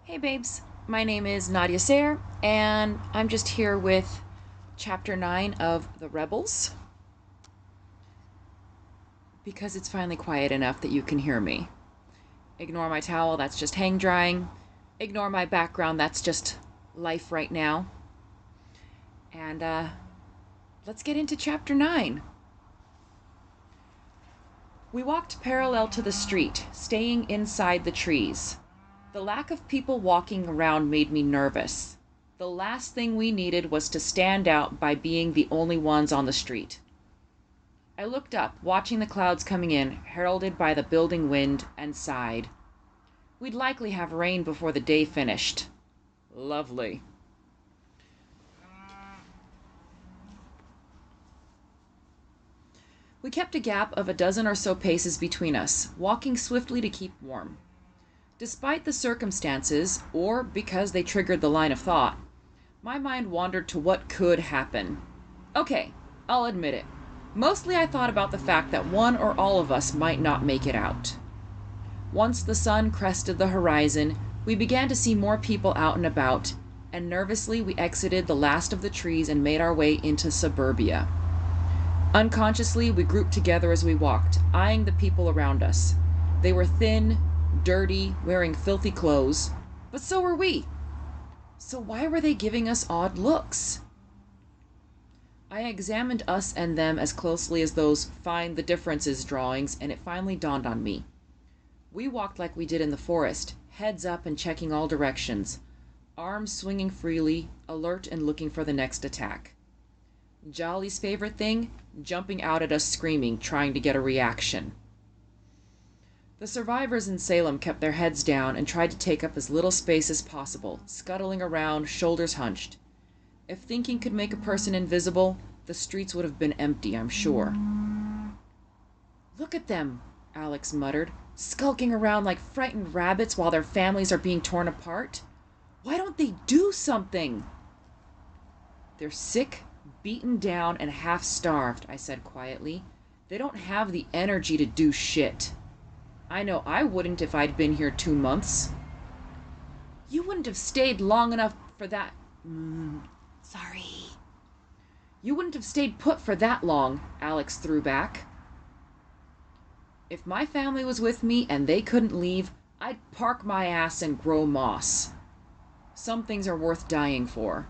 Hey babes, my name is Nadia Sayer, and I'm just here with Chapter 9 of The Rebels, because it's finally quiet enough that you can hear me. Ignore my towel, that's just hang drying. Ignore my background, that's just life right now. And let's get into Chapter 9. We walked parallel to the street, staying inside the trees. The lack of people walking around made me nervous. The last thing we needed was to stand out by being the only ones on the street. I looked up, watching the clouds coming in, heralded by the building wind, and sighed. We'd likely have rain before the day finished. Lovely. We kept a gap of a dozen or so paces between us, walking swiftly to keep warm. Despite the circumstances, or because they triggered the line of thought, my mind wandered to what could happen. Okay, I'll admit it. Mostly I thought about the fact that one or all of us might not make it out. Once the sun crested the horizon, we began to see more people out and about, and nervously we exited the last of the trees and made our way into suburbia. Unconsciously, we grouped together as we walked, eyeing the people around us. They were thin, dirty, wearing filthy clothes, but so were we. So why were they giving us odd looks? I examined us and them as closely as those find the differences drawings, and it finally dawned on me. We walked like we did in the forest, heads up and checking all directions, arms swinging freely, alert and looking for the next attack. Jolly's favorite thing? Jumping out at us screaming, trying to get a reaction. The survivors in Salem kept their heads down and tried to take up as little space as possible, scuttling around, shoulders hunched. If thinking could make a person invisible, the streets would have been empty, I'm sure. Look at them, Alex muttered, skulking around like frightened rabbits while their families are being torn apart. Why don't they do something? They're sick, beaten down, and half-starved, I said quietly. They don't have the energy to do shit. I know I wouldn't if I'd been here 2 months. You wouldn't have stayed long enough for that. Sorry. You wouldn't have stayed put for that long, Alex threw back. If my family was with me and they couldn't leave, I'd park my ass and grow moss. Some things are worth dying for.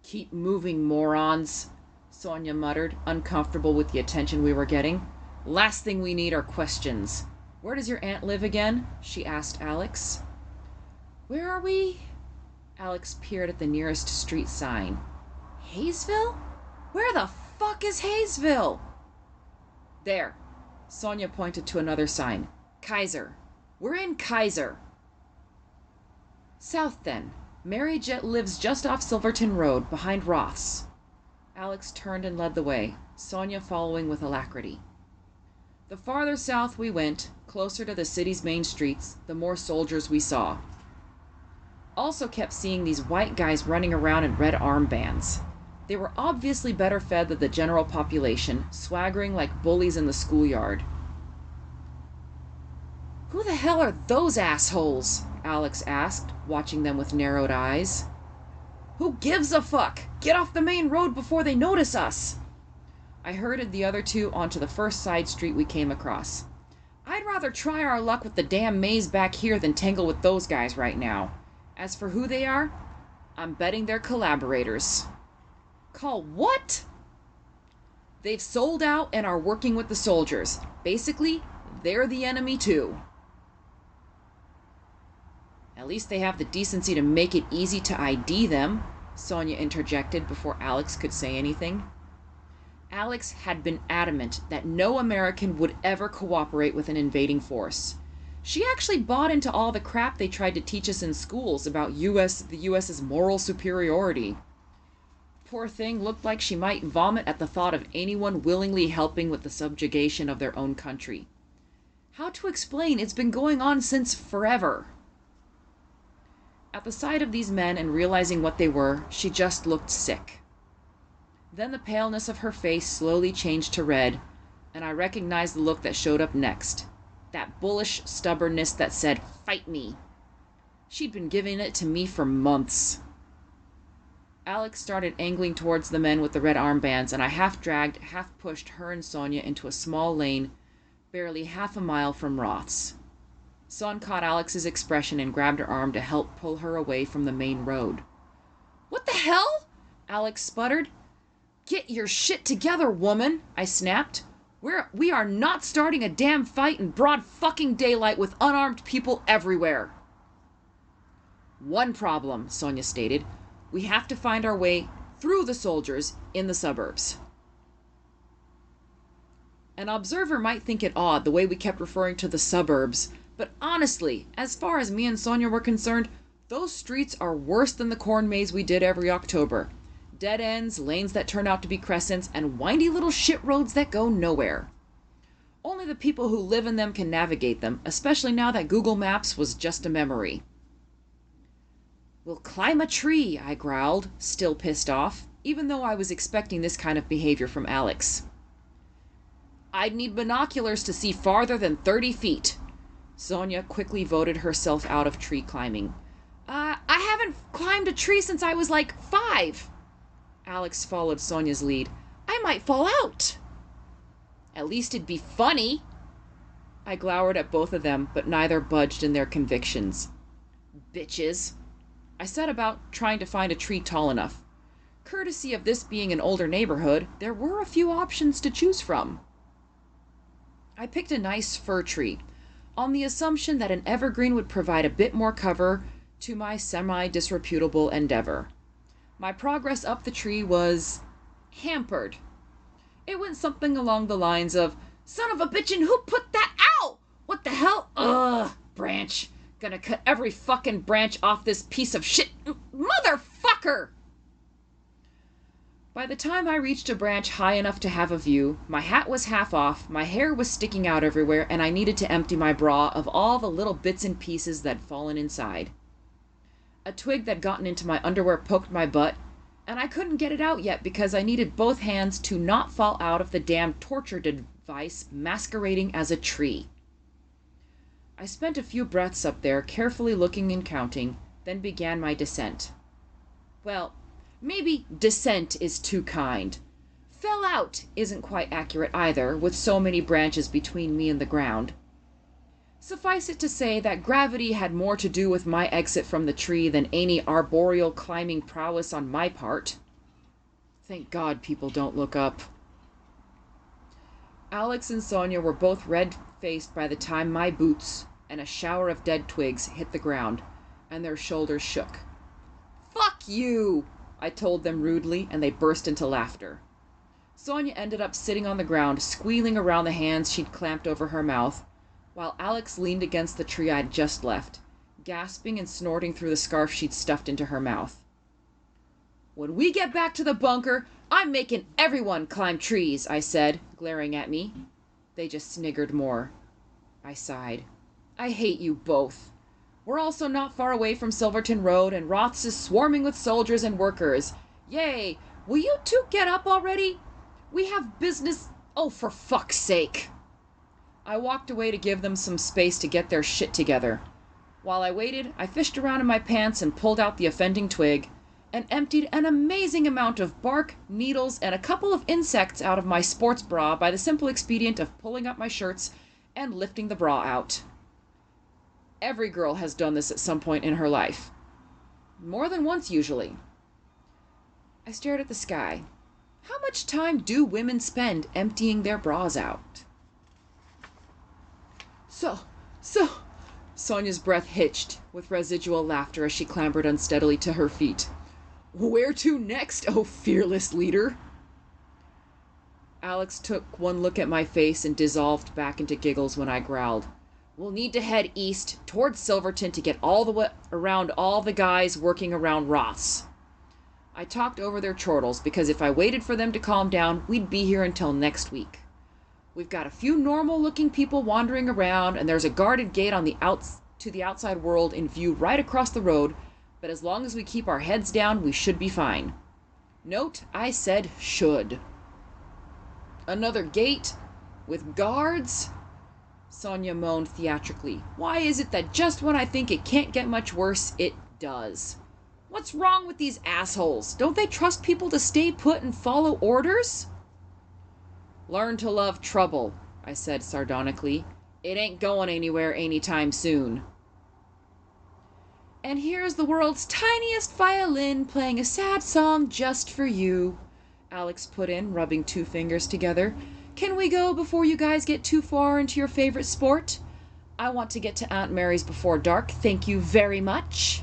Keep moving, morons, Sonya muttered, uncomfortable with the attention we were getting. Last thing we need are questions. Where does your aunt live again? She asked Alex. Where are we? Alex peered at the nearest street sign. Hayesville? Where the fuck is Hayesville? There. Sonya pointed to another sign. Kaiser. We're in Kaiser. South, then. Mary lives just off Silverton Road, behind Roth's. Alex turned and led the way, Sonya following with alacrity. The farther south we went, closer to the city's main streets, the more soldiers we saw. Also kept seeing these white guys running around in red armbands. They were obviously better fed than the general population, swaggering like bullies in the schoolyard. Who the hell are those assholes? Alex asked, watching them with narrowed eyes. Who gives a fuck? Get off the main road before they notice us! I herded the other two onto the first side street we came across. I'd rather try our luck with the damn maze back here than tangle with those guys right now. As for who they are, I'm betting they're collaborators. Call what? They've sold out and are working with the soldiers. Basically, they're the enemy too. At least they have the decency to make it easy to ID them, Sonya interjected before Alex could say anything. Alex had been adamant that no American would ever cooperate with an invading force. She actually bought into all the crap they tried to teach us in schools about the US's moral superiority. Poor thing looked like she might vomit at the thought of anyone willingly helping with the subjugation of their own country. How to explain it's been going on since forever? At the sight of these men and realizing what they were, she just looked sick. Then the paleness of her face slowly changed to red, and I recognized the look that showed up next. That bullish stubbornness that said, "Fight me." She'd been giving it to me for months. Alex started angling towards the men with the red armbands, and I half-dragged, half-pushed her and Sonya into a small lane barely half a mile from Roth's. Son caught Alex's expression and grabbed her arm to help pull her away from the main road. "What the hell?" Alex sputtered. "Get your shit together, woman," I snapped. We are not starting a damn fight in broad fucking daylight with unarmed people everywhere." "One problem," Sonya stated. "We have to find our way through the soldiers in the suburbs." An observer might think it odd the way we kept referring to the suburbs, but honestly, as far as me and Sonya were concerned, those streets are worse than the corn maze we did every October. Dead ends, lanes that turn out to be crescents, and windy little shit roads that go nowhere. Only the people who live in them can navigate them, especially now that Google Maps was just a memory. "We'll climb a tree," I growled, still pissed off, even though I was expecting this kind of behavior from Alex. "I'd need binoculars to see farther than 30 feet. Sonya quickly voted herself out of tree climbing. I haven't climbed a tree since I was like 5. Alex followed Sonya's lead. "I might fall out." "At least it'd be funny." I glowered at both of them, but neither budged in their convictions. Bitches. I set about trying to find a tree tall enough. Courtesy of this being an older neighborhood, there were a few options to choose from. I picked a nice fir tree, on the assumption that an evergreen would provide a bit more cover to my semi-disreputable endeavor. My progress up the tree was hampered. It went something along the lines of, "Son of a bitchin', who put that out? What the hell? Ugh, branch. Gonna cut every fucking branch off this piece of shit. Motherfucker!" By the time I reached a branch high enough to have a view, my hat was half off, my hair was sticking out everywhere, and I needed to empty my bra of all the little bits and pieces that'd fallen inside. A twig that gotten into my underwear poked my butt, and I couldn't get it out yet because I needed both hands to not fall out of the damn torture device masquerading as a tree. I spent a few breaths up there, carefully looking and counting, then began my descent. Well, maybe descent is too kind. Fell out isn't quite accurate either, with so many branches between me and the ground. Suffice it to say that gravity had more to do with my exit from the tree than any arboreal climbing prowess on my part. Thank God people don't look up. Alex and Sonya were both red-faced by the time my boots and a shower of dead twigs hit the ground, and their shoulders shook. "Fuck you!" I told them rudely, and they burst into laughter. Sonya ended up sitting on the ground, squealing around the hands she'd clamped over her mouth, while Alex leaned against the tree I'd just left, gasping and snorting through the scarf she'd stuffed into her mouth. "When we get back to the bunker, I'm making everyone climb trees," I said, glaring at me. They just sniggered more. I sighed. "I hate you both. We're also not far away from Silverton Road, and Roth's is swarming with soldiers and workers. Yay! Will you two get up already? We have business. Oh, for fuck's sake!" I walked away to give them some space to get their shit together. While I waited, I fished around in my pants and pulled out the offending twig, and emptied an amazing amount of bark, needles, and a couple of insects out of my sports bra by the simple expedient of pulling up my shirts and lifting the bra out. Every girl has done this at some point in her life. More than once, usually. I stared at the sky. How much time do women spend emptying their bras out? So, Sonya's breath hitched with residual laughter as she clambered unsteadily to her feet. "Where to next, oh fearless leader?" Alex took one look at my face and dissolved back into giggles when I growled, "We'll need to head east towards Silverton to get all the way around all the guys working around Roth's." I talked over their chortles because if I waited for them to calm down, we'd be here until next week. We've got a few normal-looking people wandering around, and there's a guarded gate on the to the outside world in view right across the road, but as long as we keep our heads down, we should be fine. Note, I said should. Another gate? With guards? Sonya moaned theatrically. Why is it that just when I think it can't get much worse, it does? What's wrong with these assholes? Don't they trust people to stay put and follow orders? Learn to love trouble, I said sardonically. It ain't going anywhere anytime soon. And here's the world's tiniest violin playing a sad song just for you, Alex put in, rubbing two fingers together. Can we go before you guys get too far into your favorite sport? I want to get to Aunt Mary's before dark. Thank you very much.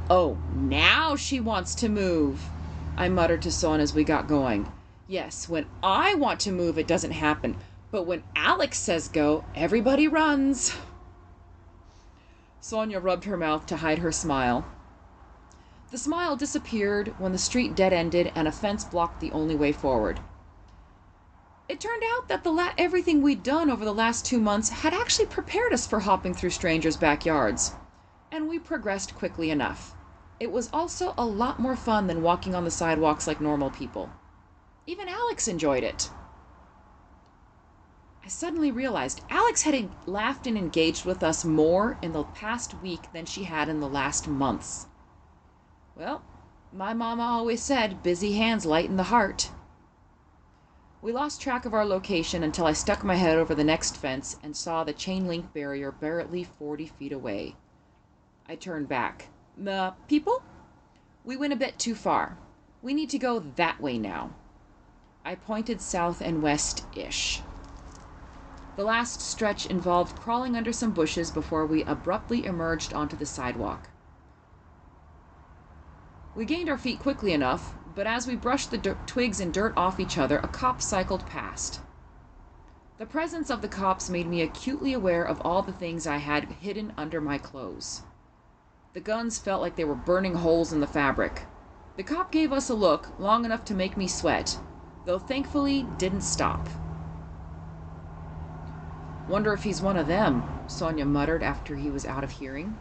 Oh, now she wants to move, I muttered to Son as we got going. Yes, when I want to move, it doesn't happen. But when Alex says go, everybody runs. Sonya rubbed her mouth to hide her smile. The smile disappeared when the street dead-ended and a fence blocked the only way forward. It turned out that everything we'd done over the last 2 months had actually prepared us for hopping through strangers' backyards, and we progressed quickly enough. It was also a lot more fun than walking on the sidewalks like normal people. Even Alex enjoyed it. I suddenly realized Alex had laughed and engaged with us more in the past week than she had in the last months. Well, my mama always said, busy hands lighten the heart. We lost track of our location until I stuck my head over the next fence and saw the chain link barrier barely 40 feet away. I turned back. People? We went a bit too far. We need to go that way now. I pointed south and west-ish. The last stretch involved crawling under some bushes before we abruptly emerged onto the sidewalk. We gained our feet quickly enough, but as we brushed the twigs and dirt off each other, a cop cycled past. The presence of the cops made me acutely aware of all the things I had hidden under my clothes. The guns felt like they were burning holes in the fabric. The cop gave us a look long enough to make me sweat, though thankfully didn't stop. Wonder if he's one of them, Sonya muttered after he was out of hearing.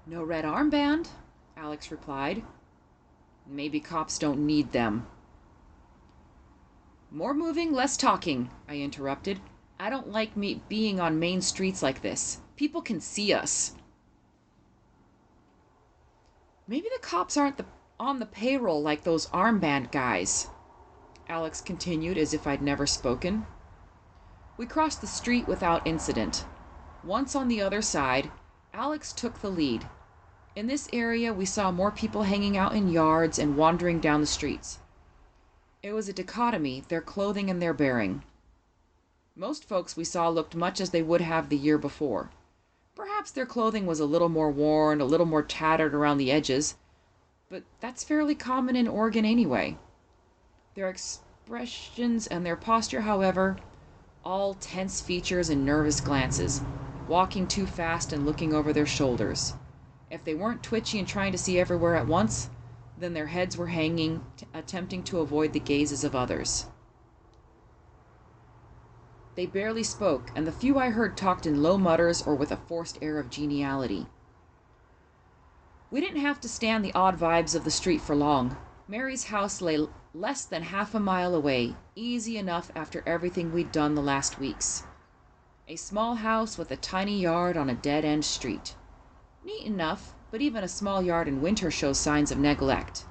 No red armband, Alex replied. Maybe cops don't need them. More moving, less talking, I interrupted. I don't like me being on main streets like this. People can see us. Maybe the cops aren't on the payroll like those armband guys, Alex continued as if I'd never spoken. We crossed the street without incident. Once on the other side, Alex took the lead. In this area, we saw more people hanging out in yards and wandering down the streets. It was a dichotomy, their clothing and their bearing. Most folks we saw looked much as they would have the year before. Perhaps their clothing was a little more worn, a little more tattered around the edges, but that's fairly common in Oregon anyway. Their expressions and their posture, however, all tense features and nervous glances, walking too fast and looking over their shoulders. If they weren't twitchy and trying to see everywhere at once, then their heads were hanging, attempting to avoid the gazes of others. They barely spoke, and the few I heard talked in low mutters or with a forced air of geniality. We didn't have to stand the odd vibes of the street for long. Mary's house lay less than half a mile away, easy enough after everything we'd done the last weeks. A small house with a tiny yard on a dead-end street. Neat enough, but even a small yard in winter shows signs of neglect.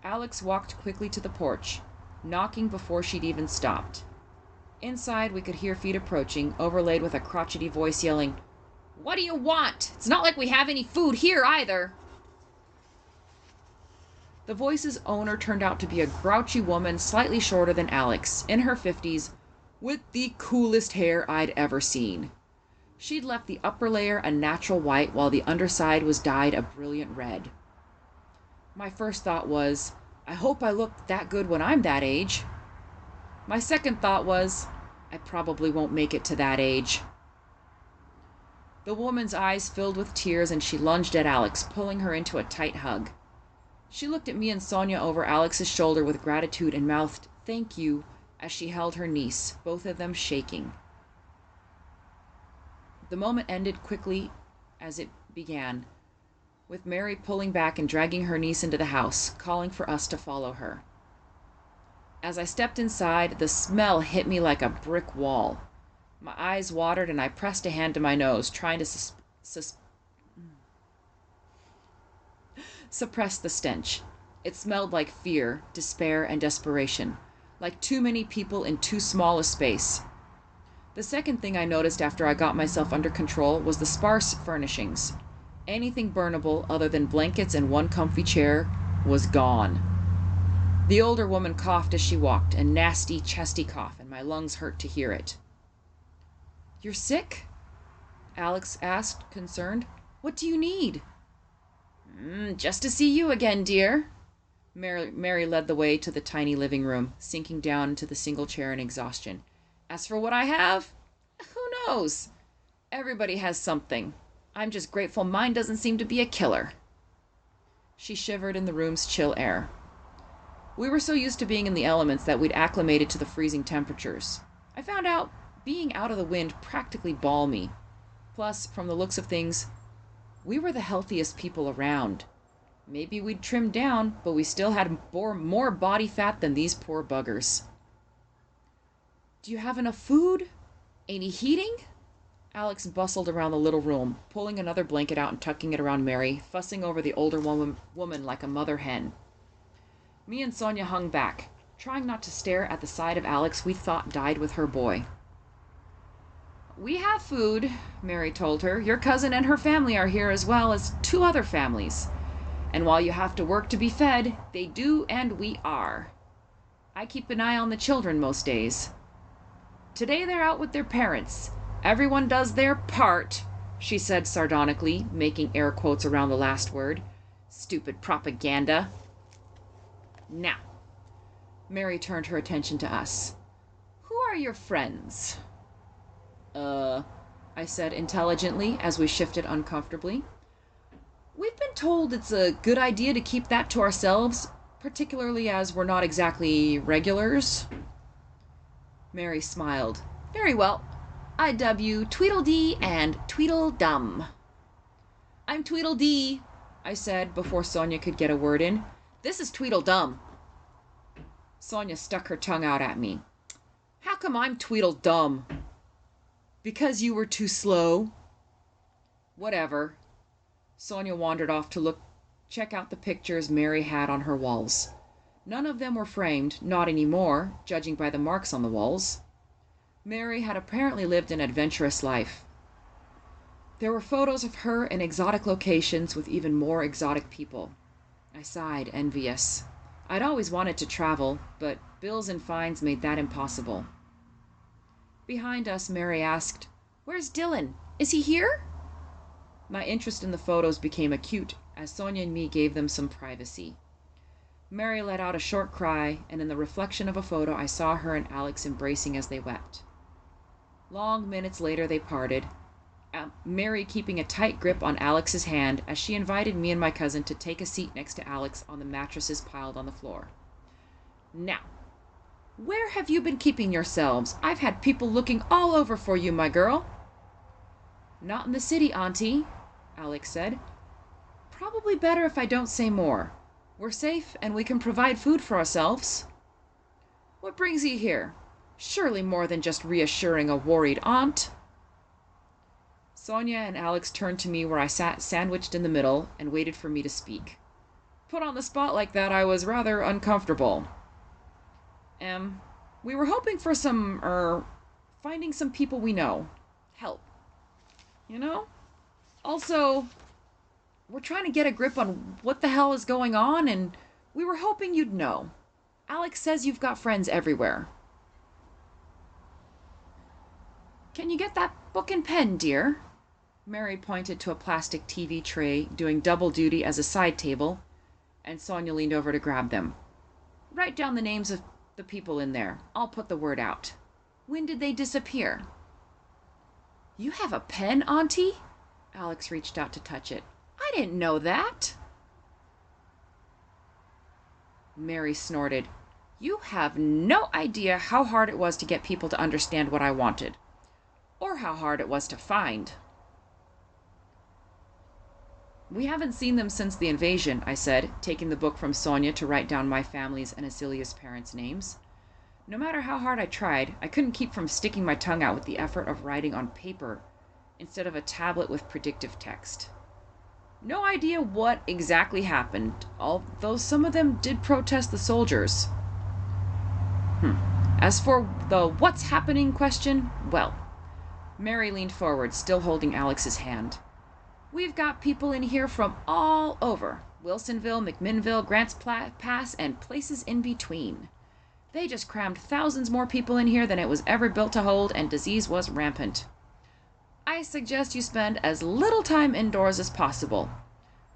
Alex walked quickly to the porch, knocking before she'd even stopped. Inside, we could hear feet approaching, overlaid with a crotchety voice yelling, "What do you want? It's not like we have any food here either." The voice's owner turned out to be a grouchy woman slightly shorter than Alex, in her 50s, with the coolest hair I'd ever seen. She'd left the upper layer a natural white while the underside was dyed a brilliant red. My first thought was, I hope I look that good when I'm that age. My second thought was, I probably won't make it to that age. The woman's eyes filled with tears and she lunged at Alex, pulling her into a tight hug. She looked at me and Sonya over Alex's shoulder with gratitude and mouthed, "Thank you," as she held her niece, both of them shaking. The moment ended quickly as it began, with Mary pulling back and dragging her niece into the house, calling for us to follow her. As I stepped inside, the smell hit me like a brick wall. My eyes watered and I pressed a hand to my nose, trying to suppress the stench. It smelled like fear, despair, and desperation, like too many people in too small a space. The second thing I noticed after I got myself under control was the sparse furnishings. Anything burnable other than blankets and one comfy chair was gone. The older woman coughed as she walked, a nasty, chesty cough, and my lungs hurt to hear it. "You're sick?" Alex asked, concerned. "What do you need?" Just to see you again, dear." Mary led the way to the tiny living room, sinking down into the single chair in exhaustion. "As for what I have, who knows? Everybody has something. I'm just grateful mine doesn't seem to be a killer." She shivered in the room's chill air. We were so used to being in the elements that we'd acclimated to the freezing temperatures. I found out being out of the wind practically balmy. Plus, from the looks of things, we were the healthiest people around. Maybe we'd trimmed down, but we still had more body fat than these poor buggers. "Do you have enough food? Any heating?" Alex bustled around the little room, pulling another blanket out and tucking it around Mary, fussing over the older woman like a mother hen. Me and Sonya hung back, trying not to stare at the side of Alex we thought died with her boy. "We have food," Mary told her. "Your cousin and her family are here as well as 2 other families. And while you have to work to be fed, they do and we are. I keep an eye on the children most days. Today they're out with their parents. Everyone does their part," she said sardonically, making air quotes around the last word. "Stupid propaganda." "Now," Mary turned her attention to us. "Who are your friends?" I said intelligently as we shifted uncomfortably. "We've been told it's a good idea to keep that to ourselves, particularly as we're not exactly regulars." Mary smiled. "Very well. I dub you Tweedledee and Tweedledum." "I'm Tweedledee," I said before Sonya could get a word in. "This is Tweedledum." Sonya stuck her tongue out at me. "How come I'm Tweedledum?" "Because you were too slow." "Whatever." Sonya wandered off to check out the pictures Mary had on her walls. None of them were framed, not anymore, judging by the marks on the walls. Mary had apparently lived an adventurous life. There were photos of her in exotic locations with even more exotic people. I sighed, envious. I'd always wanted to travel, but bills and fines made that impossible. Behind us, Mary asked, "Where's Dylan? Is he here?" My interest in the photos became acute as Sonya and me gave them some privacy. Mary let out a short cry, and in the reflection of a photo, I saw her and Alex embracing as they wept. Long minutes later, they parted, Mary keeping a tight grip on Alex's hand as she invited me and my cousin to take a seat next to Alex on the mattresses piled on the floor. "Now, where have you been keeping yourselves? I've had people looking all over for you, my girl." "Not in the city, Auntie," Alex said. "Probably better if I don't say more. We're safe and we can provide food for ourselves." "What brings you here? Surely more than just reassuring a worried aunt." Sonya and Alex turned to me where I sat sandwiched in the middle and waited for me to speak. Put on the spot like that, I was rather uncomfortable. We were hoping for finding some people we know. Help. You know? Also, we're trying to get a grip on what the hell is going on, and we were hoping you'd know. Alex says you've got friends everywhere. "Can you get that book and pen, dear?" Mary pointed to a plastic TV tray doing double duty as a side table, and Sonya leaned over to grab them. "Write down the names of the people in there. I'll put the word out. When did they disappear?" "You have a pen, Auntie?" Alex reached out to touch it. "I didn't know that." Mary snorted. "You have no idea how hard it was to get people to understand what I wanted. Or how hard it was to find." "We haven't seen them since the invasion," I said, taking the book from Sonya to write down my family's and Asilia's parents' names. No matter how hard I tried, I couldn't keep from sticking my tongue out with the effort of writing on paper instead of a tablet with predictive text. No idea what exactly happened, although some of them did protest the soldiers. As for the what's happening question, well, Mary leaned forward, still holding Alex's hand. We've got people in here from all over. Wilsonville, McMinnville, Grants Pass, and places in between. They just crammed thousands more people in here than it was ever built to hold, and disease was rampant. I suggest you spend as little time indoors as possible.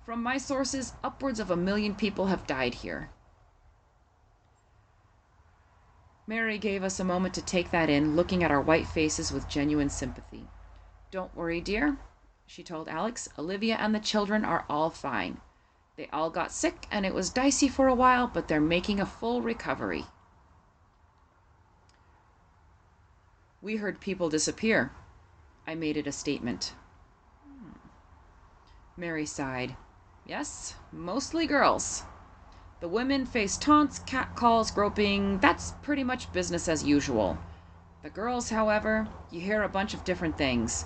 From my sources, upwards of 1 million people have died here. Mary gave us a moment to take that in, looking at our white faces with genuine sympathy. Don't worry, dear, she told Alex. Olivia and the children are all fine. They all got sick, and it was dicey for a while, but they're making a full recovery. We heard people disappear. I made it a statement. Mary sighed. Yes, mostly girls. The women face taunts, catcalls, groping. That's pretty much business as usual. The girls, however, you hear a bunch of different things.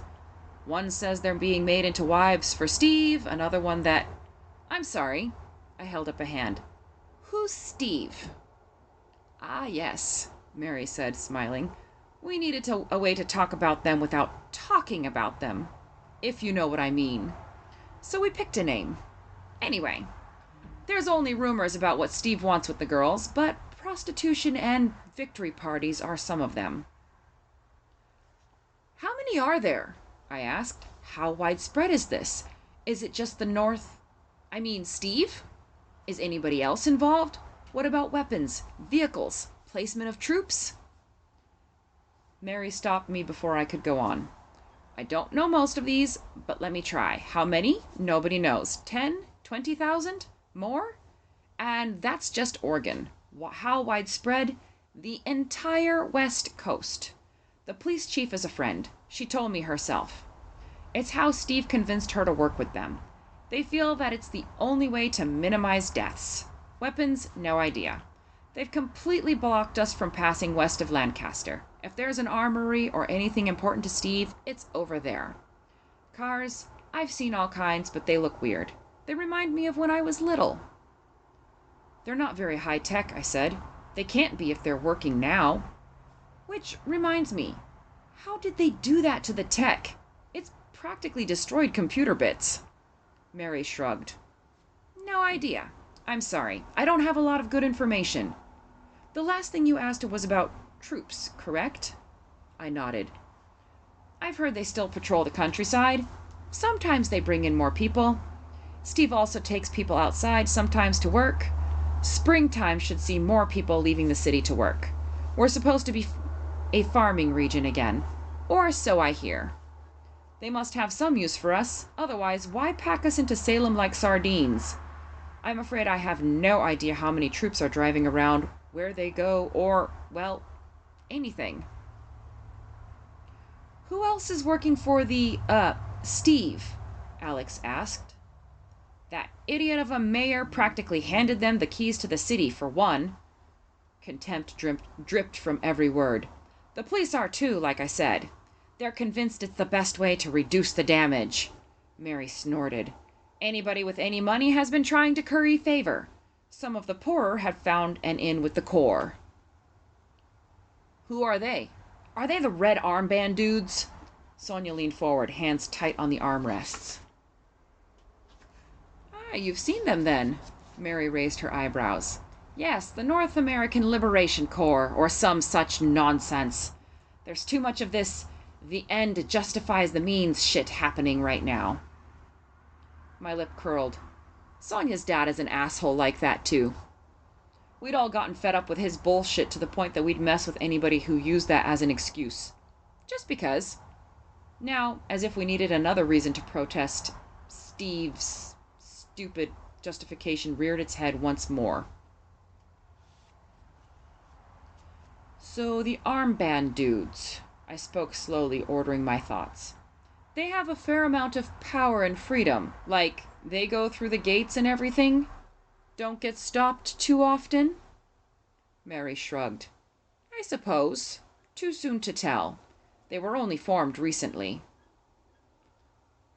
One says they're being made into wives for Steve, another one that... I'm sorry. I held up a hand. Who's Steve? Ah, yes, Mary said, smiling. We needed a way to talk about them without talking about them, if you know what I mean. So we picked a name. Anyway, there's only rumors about what Steve wants with the girls, but prostitution and victory parties are some of them. How many are there? I asked. How widespread is this? Is it just the North? I mean, Steve? Is anybody else involved? What about weapons, vehicles, placement of troops? Mary stopped me before I could go on. I don't know most of these, but let me try. How many? Nobody knows. 10? 20,000? More? And that's just Oregon. How widespread? The entire West Coast. The police chief is a friend. She told me herself. It's how Steve convinced her to work with them. They feel that it's the only way to minimize deaths. Weapons, no idea. They've completely blocked us from passing west of Lancaster. If there's an armory or anything important to Steve, it's over there. Cars, I've seen all kinds, but they look weird. They remind me of when I was little. They're not very high-tech, I said. They can't be if they're working now. Which reminds me, how did they do that to the tech? It's practically destroyed computer bits. Mary shrugged. No idea. I'm sorry. I don't have a lot of good information. The last thing you asked was about troops, correct? I nodded. I've heard they still patrol the countryside. Sometimes they bring in more people. Steve also takes people outside, sometimes to work. Springtime should see more people leaving the city to work. We're supposed to be a farming region again. Or so I hear. They must have some use for us. Otherwise, why pack us into Salem like sardines? I'm afraid I have no idea how many troops are driving around, where they go, or, well, anything. Who else is working for the, Steve? Alex asked. That idiot of a mayor practically handed them the keys to the city, for one. Contempt dripped from every word. The police are too, like I said. They're convinced it's the best way to reduce the damage. Mary snorted. Anybody with any money has been trying to curry favor. Some of the poorer have found an in with the Corps. Who are they? Are they the red armband dudes? Sonya leaned forward, hands tight on the armrests. Ah, you've seen them then. Mary raised her eyebrows. Yes, the North American Liberation Corps, or some such nonsense. There's too much of this the end justifies the means shit happening right now. My lip curled. Sonya's dad is an asshole like that, too. We'd all gotten fed up with his bullshit to the point that we'd mess with anybody who used that as an excuse. Just because. Now, as if we needed another reason to protest, Steve's stupid justification reared its head once more. So the armband dudes, I spoke slowly, ordering my thoughts. They have a fair amount of power and freedom, like they go through the gates and everything. Don't get stopped too often? Mary shrugged. I suppose. Too soon to tell. They were only formed recently.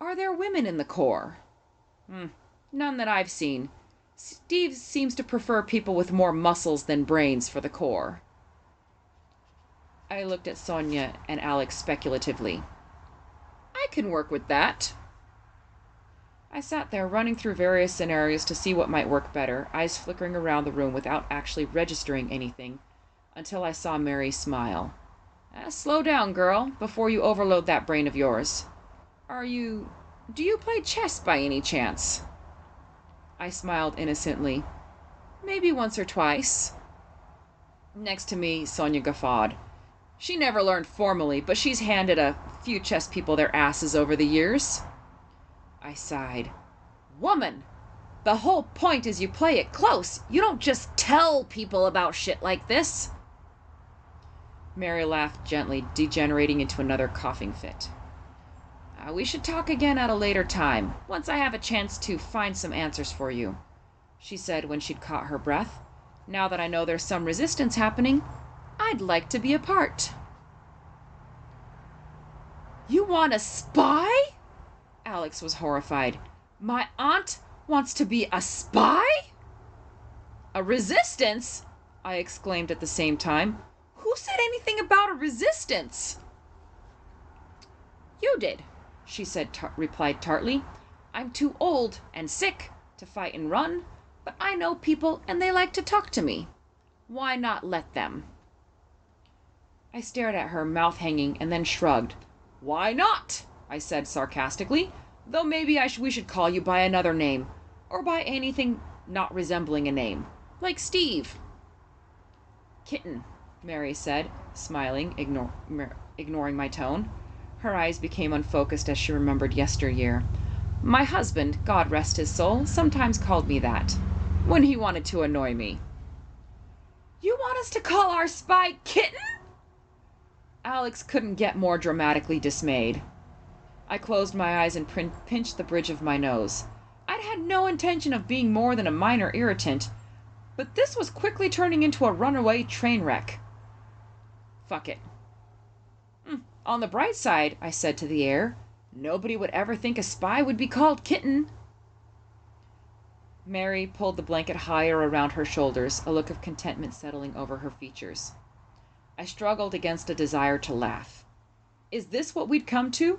Are there women in the Corps? None that I've seen. Steve seems to prefer people with more muscles than brains for the Corps. I looked at Sonya and Alex speculatively. I can work with that. I sat there running through various scenarios to see what might work better, eyes flickering around the room without actually registering anything, until I saw Mary smile. Slow down, girl, before you overload that brain of yours. Do you play chess by any chance? I smiled innocently. Maybe once or twice. Next to me, Sonya guffawed. She never learned formally, but she's handed a few chess people their asses over the years. I sighed. Woman! The whole point is you play it close. You don't just tell people about shit like this. Mary laughed gently, degenerating into another coughing fit. We should talk again at a later time, once I have a chance to find some answers for you, she said when she'd caught her breath. Now that I know there's some resistance happening, I'd like to be a part. You want a spy? Alex was horrified. My aunt wants to be a spy? A resistance? I exclaimed at the same time. Who said anything about a resistance? You did, she replied tartly. I'm too old and sick to fight and run, but I know people and they like to talk to me. Why not let them? I stared at her, mouth hanging, and then shrugged. Why not? I said sarcastically, though maybe we should call you by another name, or by anything not resembling a name, like Steve. Kitten, Mary said, smiling, ignoring my tone. Her eyes became unfocused as she remembered yesteryear. My husband, God rest his soul, sometimes called me that, when he wanted to annoy me. You want us to call our spy Kitten? Alex couldn't get more dramatically dismayed. I closed my eyes and pinched the bridge of my nose. I'd had no intention of being more than a minor irritant, but this was quickly turning into a runaway train wreck. Fuck it. On the bright side, I said to the air, nobody would ever think a spy would be called Kitten. Mary pulled the blanket higher around her shoulders, a look of contentment settling over her features. I struggled against a desire to laugh. Is this what we'd come to?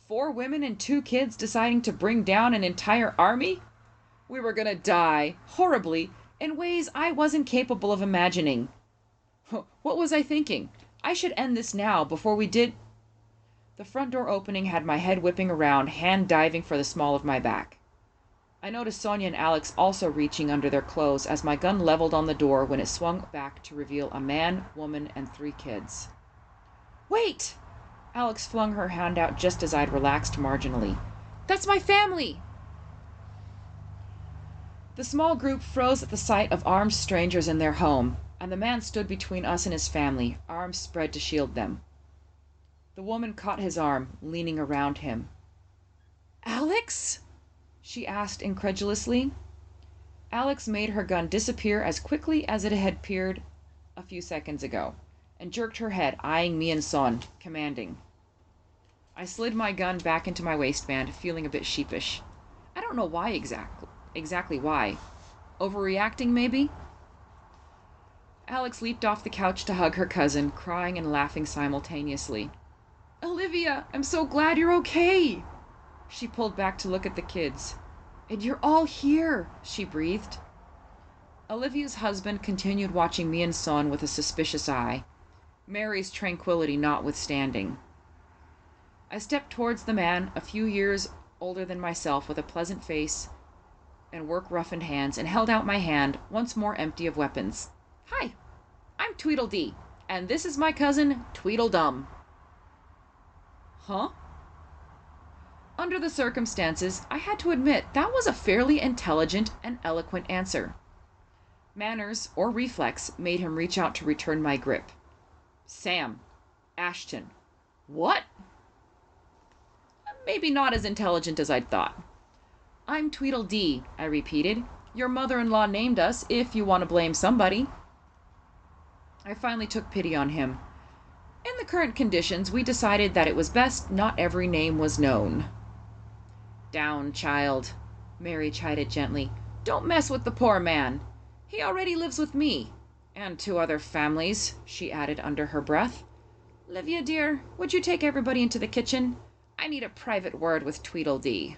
4 women and 2 kids deciding to bring down an entire army? We were gonna die, horribly, in ways I wasn't capable of imagining. What was I thinking? I should end this now, before we did... The front door opening had my head whipping around, hand diving for the small of my back. I noticed Sonya and Alex also reaching under their clothes as my gun leveled on the door when it swung back to reveal a man, woman, and 3 kids. Wait! Alex flung her hand out just as I'd relaxed marginally. That's my family! The small group froze at the sight of armed strangers in their home, and the man stood between us and his family, arms spread to shield them. The woman caught his arm, leaning around him. Alex? She asked incredulously. Alex made her gun disappear as quickly as it had appeared a few seconds ago, and jerked her head, eyeing me and Son, commanding. I slid my gun back into my waistband, feeling a bit sheepish. I don't know why exactly why. Overreacting, maybe? Alex leaped off the couch to hug her cousin, crying and laughing simultaneously. Olivia, I'm so glad you're okay! She pulled back to look at the kids. And you're all here, she breathed. Olivia's husband continued watching me and Son with a suspicious eye, Mary's tranquility notwithstanding. I stepped towards the man, a few years older than myself, with a pleasant face and work-roughened hands, and held out my hand, once more empty of weapons. Hi, I'm Tweedledee, and this is my cousin, Tweedledum. Huh? Under the circumstances, I had to admit that was a fairly intelligent and eloquent answer. Manners, or reflex, made him reach out to return my grip. Sam. Ashton. What? Maybe not as intelligent as I'd thought. I'm Tweedledee, I repeated. Your mother-in-law named us, if you want to blame somebody. I finally took pity on him. In the current conditions, we decided that it was best not every name was known. Down, child, Mary chided gently. Don't mess with the poor man. He already lives with me. And 2 other families, she added under her breath. Livia, dear, would you take everybody into the kitchen? I need a private word with Tweedledee.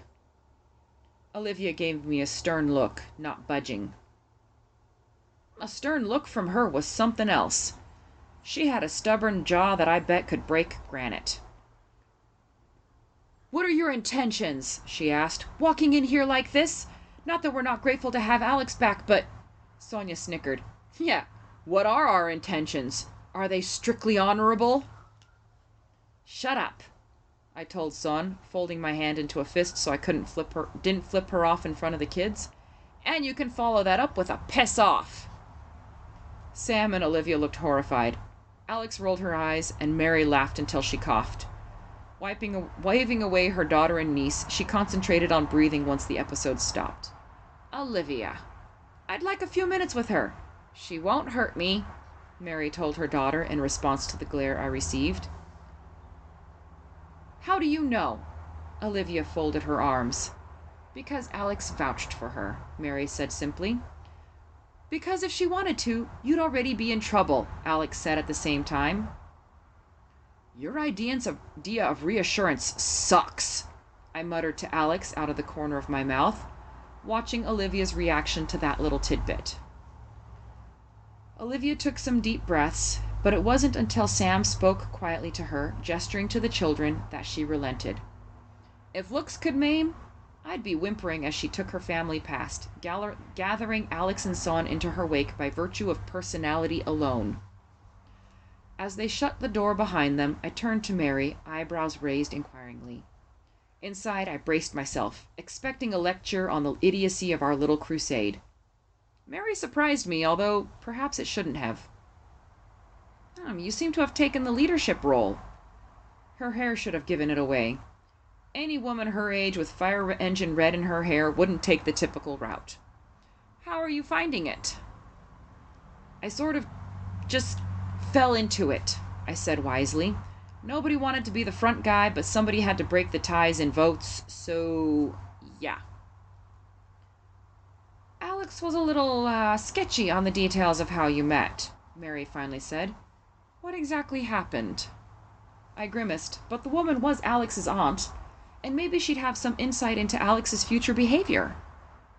Olivia gave me a stern look, not budging. A stern look from her was something else. She had a stubborn jaw that I bet could break granite. What are your intentions? She asked. Walking in here like this? Not that we're not grateful to have Alex back, but... Sonya snickered. Yeah, what are our intentions? Are they strictly honorable? Shut up, I told Son, folding my hand into a fist so I didn't flip her off in front of the kids. And you can follow that up with a piss off. Sam and Olivia looked horrified. Alex rolled her eyes, and Mary laughed until she coughed. Waving away her daughter and niece, she concentrated on breathing once the episode stopped. Olivia. I'd like a few minutes with her. She won't hurt me, Mary told her daughter in response to the glare I received. How do you know? Olivia folded her arms. Because Alex vouched for her, Mary said simply. Because if she wanted to, you'd already be in trouble, Alex said at the same time. Your idea of reassurance sucks, I muttered to Alex out of the corner of my mouth, watching Olivia's reaction to that little tidbit. Olivia took some deep breaths, but it wasn't until Sam spoke quietly to her, gesturing to the children, that she relented. If looks could maim, I'd be whimpering as she took her family past, gathering Alex and Son into her wake by virtue of personality alone. As they shut the door behind them, I turned to Mary, eyebrows raised inquiringly. Inside, I braced myself, expecting a lecture on the idiocy of our little crusade. Mary surprised me, although perhaps it shouldn't have. You seem to have taken the leadership role. Her hair should have given it away. Any woman her age with fire engine red in her hair wouldn't take the typical route. How are you finding it? I sort of just fell into it, I said wisely. Nobody wanted to be the front guy, but somebody had to break the ties in votes, so yeah. Alex was a little sketchy on the details of how you met, Mary finally said. What exactly happened? I grimaced, but the woman was Alex's aunt, and maybe she'd have some insight into Alex's future behavior.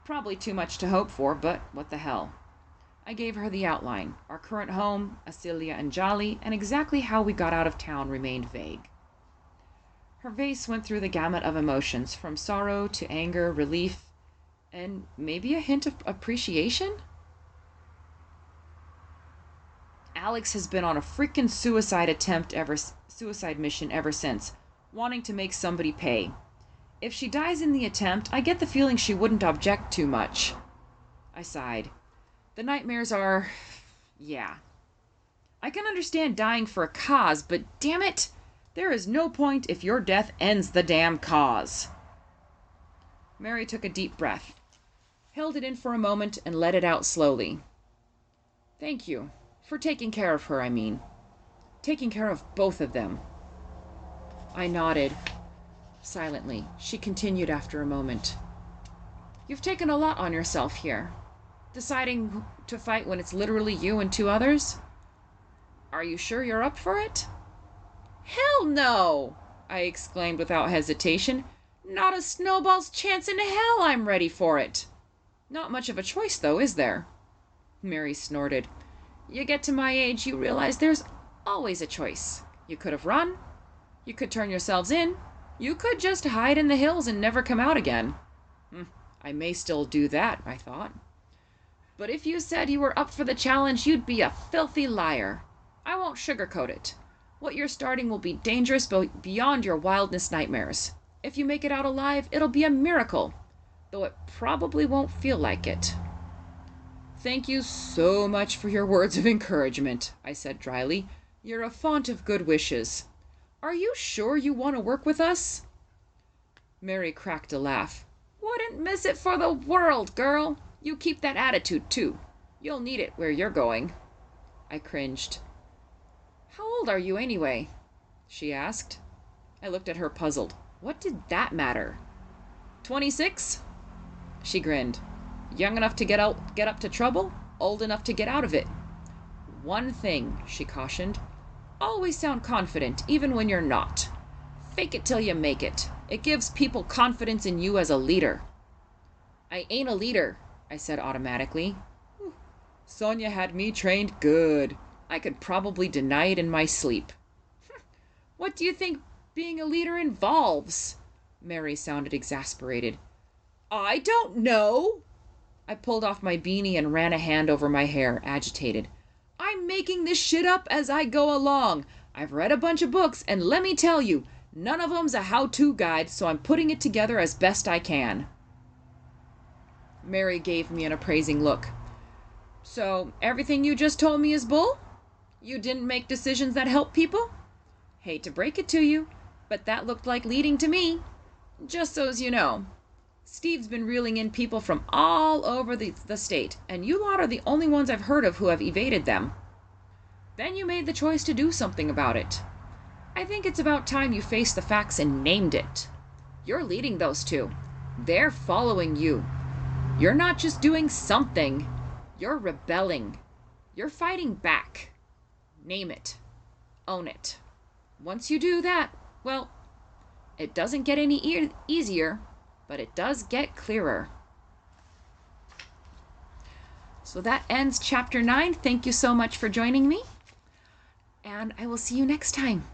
Probably too much to hope for, but what the hell. I gave her the outline. Our current home, Acilia and Jolly, and exactly how we got out of town remained vague. Her face went through the gamut of emotions, from sorrow to anger, relief, and maybe a hint of appreciation? Alex has been on a freaking suicide mission ever since, wanting to make somebody pay. If she dies in the attempt, I get the feeling she wouldn't object too much. I sighed. The nightmares are... yeah. I can understand dying for a cause, but damn it, there is no point if your death ends the damn cause. Mary took a deep breath, held it in for a moment, and let it out slowly. Thank you. For taking care of her, I mean. Taking care of both of them. I nodded. Silently, she continued after a moment. You've taken a lot on yourself here. Deciding to fight when it's literally you and 2 others? Are you sure you're up for it? Hell no! I exclaimed without hesitation. Not a snowball's chance in hell I'm ready for it. Not much of a choice, though, is there? Mary snorted. You get to my age, you realize there's always a choice. You could have run. You could turn yourselves in. You could just hide in the hills and never come out again. I may still do that, I thought. But if you said you were up for the challenge, you'd be a filthy liar. I won't sugarcoat it. What you're starting will be dangerous beyond your wildest nightmares. If you make it out alive, it'll be a miracle, though it probably won't feel like it. Thank you so much for your words of encouragement, I said dryly. You're a font of good wishes. Are you sure you want to work with us? Mary cracked a laugh. Wouldn't miss it for the world, girl. You keep that attitude, too. You'll need it where you're going. I cringed. How old are you anyway? She asked. I looked at her puzzled. What did that matter? 26? She grinned. Young enough to get up to trouble, old enough to get out of it. One thing, she cautioned. Always sound confident, even when you're not. Fake it till you make it. It gives people confidence in you as a leader. I ain't a leader, I said automatically. Sonya had me trained good. I could probably deny it in my sleep. What do you think being a leader involves? Mary sounded exasperated. I don't know. I pulled off my beanie and ran a hand over my hair, agitated. I'm making this shit up as I go along. I've read a bunch of books, and let me tell you, none of them's a how-to guide, so I'm putting it together as best I can. Mary gave me an appraising look. So, everything you just told me is bull? You didn't make decisions that help people? Hate to break it to you, but that looked like leading to me. Just so's you know. Steve's been reeling in people from all over the state, and you lot are the only ones I've heard of who have evaded them. Then you made the choice to do something about it. I think it's about time you faced the facts and named it. You're leading those two. They're following you. You're not just doing something. You're rebelling. You're fighting back. Name it. Own it. Once you do that, well, it doesn't get any easier, but it does get clearer. So that ends chapter 9. Thank you so much for joining me, and I will see you next time.